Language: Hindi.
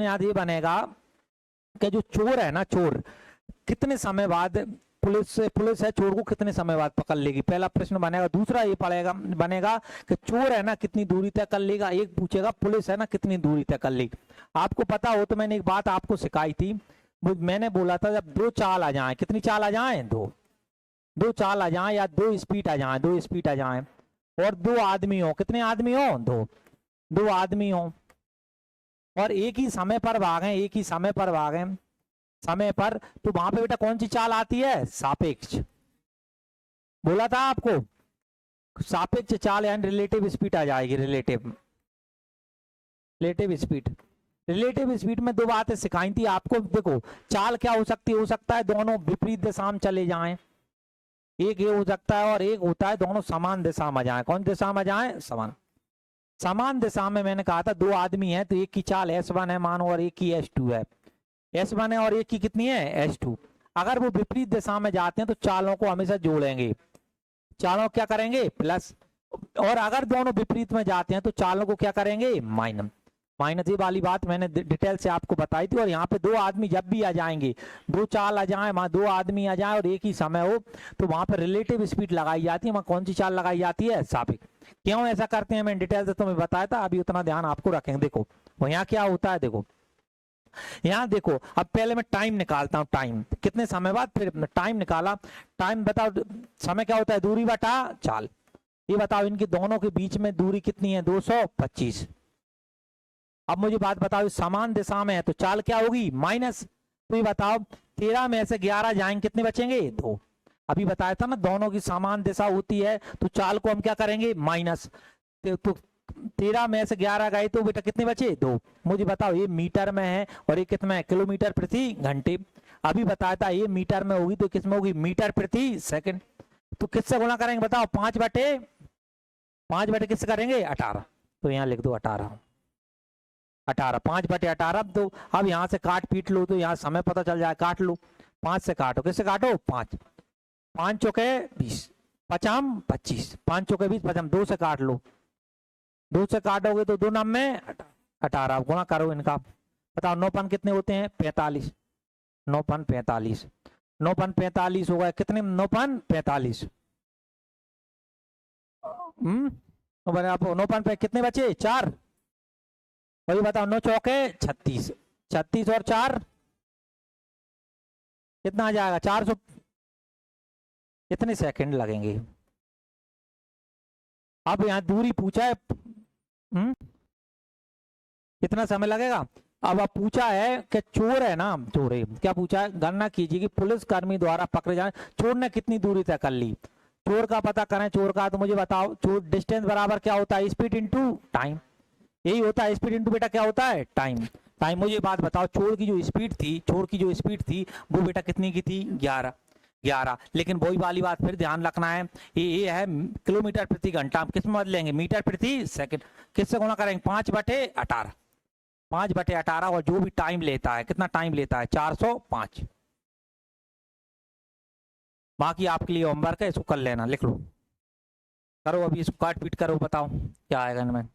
याद ये बनेगा कि जो चोर है ना, चोर कितने समय बाद पुलिस है चोर को कितने समय बाद पकड़ लेगी, पहला प्रश्न बनेगा। दूसरा ये पड़ेगा बनेगा कि चोर है ना कितनी दूरी तय कर लेगा, एक पूछेगा पुलिस है ना कितनी दूरी तय कर लेगी। आपको पता हो तो मैंने एक बात आपको सिखाई थी, मैंने बोला था जब दो चाल आ जाए, कितनी चाल आ जाए, दो चाल आ जाए या दो स्पीड आ जाए, दो स्पीड आ जाए और दो आदमी हो, कितने आदमी हो, दो आदमी हो और एक ही समय पर भागें, एक ही समय पर भागें समय पर, तो वहां पे बेटा कौन सी चाल आती है, सापेक्ष। बोला था आपको सापेक्ष चाल यानी रिलेटिव स्पीड आ जाएगी, रिलेटिव स्पीड। रिलेटिव स्पीड में दो बातें सिखाई थी आपको। देखो चाल क्या हो सकती है, हो सकता है दोनों विपरीत दिशा में चले जाएं, एक ये हो सकता है और एक होता है दोनों समान दिशा में जाएं। कौन दिशा में जाएं, समान दिशा में। मैंने कहा था दो आदमी है तो एक की चाल S1 है मानो और एक की S2 है, S1 है और एक की कितनी है, S2। अगर वो विपरीत दिशा में जाते हैं तो चालों को हमेशा जोड़ेंगे, चालों क्या करेंगे, प्लस, और अगर दोनों विपरीत में जाते हैं तो चालों को क्या करेंगे, माइनस। ये वाली बात मैंने डिटेल से आपको बताई थी। और यहाँ पे दो आदमी जब भी आ जाएंगे, दो चाल आ जाए, वहां दो आदमी आ जाए और एक ही समय हो, तो वहां पर रिलेटिव स्पीड लगाई जाती है। वहां कौन सी चाल लगाई जाती है, सापेक्ष। क्यों ऐसा करते हैं मैंने डिटेल से तुम्हें बताया था, अभी उतना ध्यान आपको रखेंगे। देखो यहाँ क्या होता है, देखो यहाँ देखो, अब पहले मैं टाइम निकालता हूँ, टाइम कितने समय बाद, फिर टाइम निकाला, टाइम बताओ, समय क्या होता है, दूरी बटा चाल। ये बताओ इनकी दोनों के बीच में दूरी कितनी है, 225। अब मुझे बात बताओ समान दिशा में है तो चाल क्या होगी, माइनस। तो ये बताओ 13 में से 11 जाएंगे, कितने बचेंगे, 2। अभी बताया था ना दोनों की समान दिशा होती है तो चाल को हम क्या करेंगे, माइनस। तो 13 में से 11 गए तो बेटा कितने बचे, 2। मुझे बताओ ये मीटर में है और ये कितना है, किलोमीटर प्रति घंटे। अभी बताया था ये मीटर में होगी तो किसमें होगी, मीटर प्रति सेकंड। तो किससे गुणा करेंगे बताओ, 5/5 किससे करेंगे, 18। तो यहाँ लिख दो 18, 5/18। तो अब यहाँ से काट पीट लो तो यहाँ समय पता चल जाए, काट लो, 5 से काटो, किससे काटो, 5, 5 चौके 20, 5 25, 5 चौके 20, 5 2 से काट लो, 2 से काटोगे तो 2 नाम में 18, गुणा करो इनका। बताओ 9 कितने होते हैं, 45, 9 45, 9 45 हो गए, कितने 9 45। आप 9 कितने बचे, 4। वही बताओ 9 चौके 36, 36 और 4 कितना आ जाएगा, 400। कितने सेकंड लगेंगे। अब यहाँ दूरी पूछा है, कितना समय लगेगा। अब पूछा है कि चोर है ना, चोर है, क्या पूछा है, गणना कीजिए कि पुलिसकर्मी द्वारा पकड़े जाने चोर ने कितनी दूरी तय कर ली। चोर का पता करें, चोर का, तो मुझे बताओ चोर डिस्टेंस बराबर क्या होता है, स्पीड इनटू टाइम। यही होता है स्पीड इनटू बेटा क्या होता है, टाइम। टाइम। मुझे बात बताओ चोर की जो स्पीड थी वो बेटा कितनी की थी, 11। लेकिन वही वाली बात फिर ध्यान रखना है, ये है किलोमीटर प्रति घंटा, हम किस में बदलेंगे, मीटर प्रति सेकंड। किससे गुणा करेंगे, 5/18, 5/18। और जो भी टाइम लेता है, कितना टाइम लेता है, 405। बाकी आपके लिए होमवर्क है, इसको कर लेना, लिख लो, करो अभी इसको काट पीट करो, बताओ क्या आएगा इनमें।